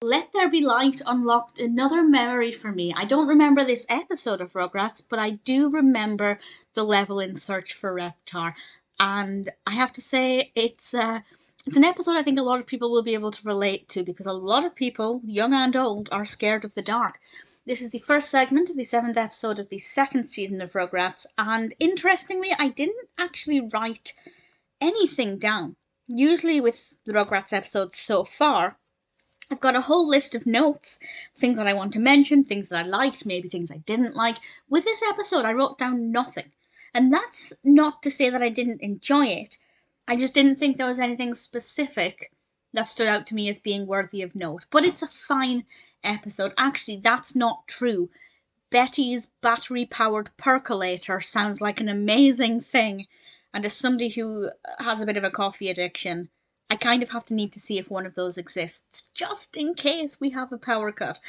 Let There Be Light unlocked another memory for me. I don't remember this episode of Rugrats, but I do remember the level in Search for Reptar. And I have to say, it's an episode I think a lot of people will be able to relate to, because a lot of people, young and old, are scared of the dark. This is the first segment of the 7th episode of the 2nd season of Rugrats, and interestingly, I didn't actually write anything down. Usually with the Rugrats episodes so far, I've got a whole list of notes, things that I want to mention, things that I liked, maybe things I didn't like. With this episode, I wrote down nothing. And that's not to say that I didn't enjoy it. I just didn't think there was anything specific that stood out to me as being worthy of note. But it's a fine episode. Actually, that's not true. Betty's battery-powered percolator sounds like an amazing thing. And as somebody who has a bit of a coffee addiction, I kind of have to need to see if one of those exists, just in case we have a power cut.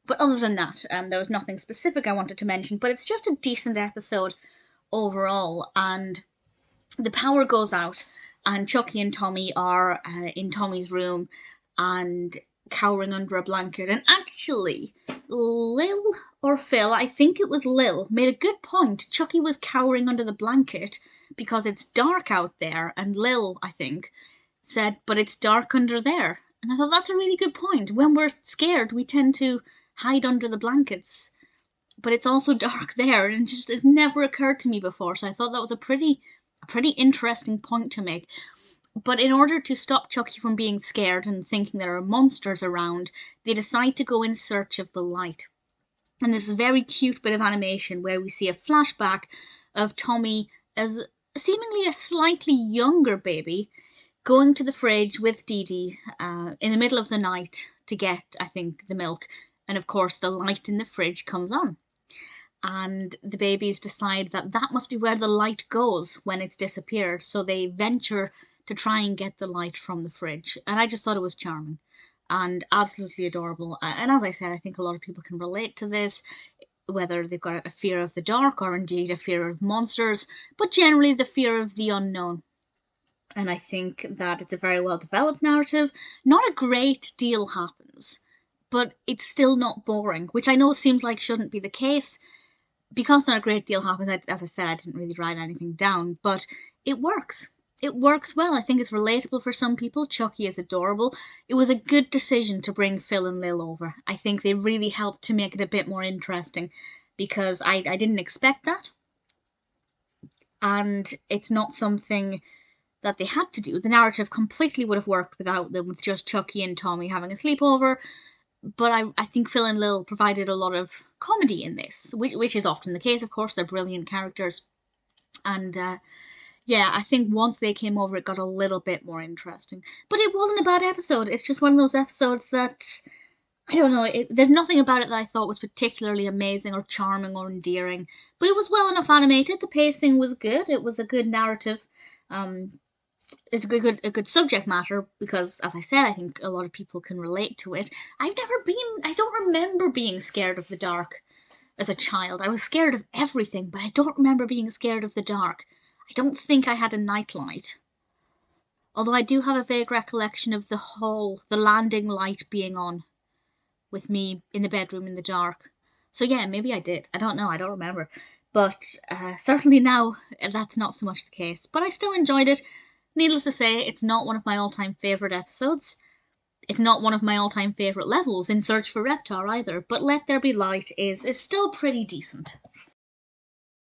But other than that, there was nothing specific I wanted to mention, but it's just a decent episode overall, and the power goes out, and Chuckie and Tommy are in Tommy's room, and cowering under a blanket, and actually, Lil or Phil, I think it was Lil, made a good point. Chuckie was cowering under the blanket because it's dark out there, and Lil, I think, said, but it's dark under there. And I thought that's a really good point. When we're scared, we tend to hide under the blankets. But it's also dark there, and it's never occurred to me before, so I thought that was a pretty interesting point to make. But in order to stop Chuckie from being scared and thinking there are monsters around, they decide to go in search of the light. And this very cute bit of animation where we see a flashback of Tommy as seemingly a slightly younger baby, going to the fridge with Didi in the middle of the night to get, I think, the milk. And of course, the light in the fridge comes on. And the babies decide that that must be where the light goes when it's disappeared. So they venture to try and get the light from the fridge. And I just thought it was charming and absolutely adorable. And as I said, I think a lot of people can relate to this, whether they've got a fear of the dark or indeed a fear of monsters, but generally the fear of the unknown. And I think that it's a very well developed narrative. Not a great deal happens, but it's still not boring, which I know seems like shouldn't be the case. Because not a great deal happens, as I said, I didn't really write anything down, but it works. It works well. I think it's relatable for some people. Chuckie is adorable. It was a good decision to bring Phil and Lil over. I think they really helped to make it a bit more interesting, because I didn't expect that. And it's not something that they had to do. The narrative completely would have worked without them, with just Chuckie and Tommy having a sleepover. But I think Phil and Lil provided a lot of comedy in this, which is often the case, of course. They're brilliant characters. And yeah, I think once they came over, it got a little bit more interesting. But it wasn't a bad episode. It's just one of those episodes that, I don't know, there's nothing about it that I thought was particularly amazing or charming or endearing. But it was well enough animated. The pacing was good. It was a good narrative. It's a good subject matter, because, as I said, I think a lot of people can relate to it. I don't remember being scared of the dark as a child. I was scared of everything, but I don't remember being scared of the dark. I don't think I had a nightlight. Although I do have a vague recollection of the landing light being on with me in the bedroom in the dark. So yeah, maybe I did. I don't know. I don't remember. But certainly now, that's not so much the case. But I still enjoyed it. Needless to say, it's not one of my all-time favourite episodes. It's not one of my all-time favourite levels in Search for Reptar either, but Let There Be Light is still pretty decent.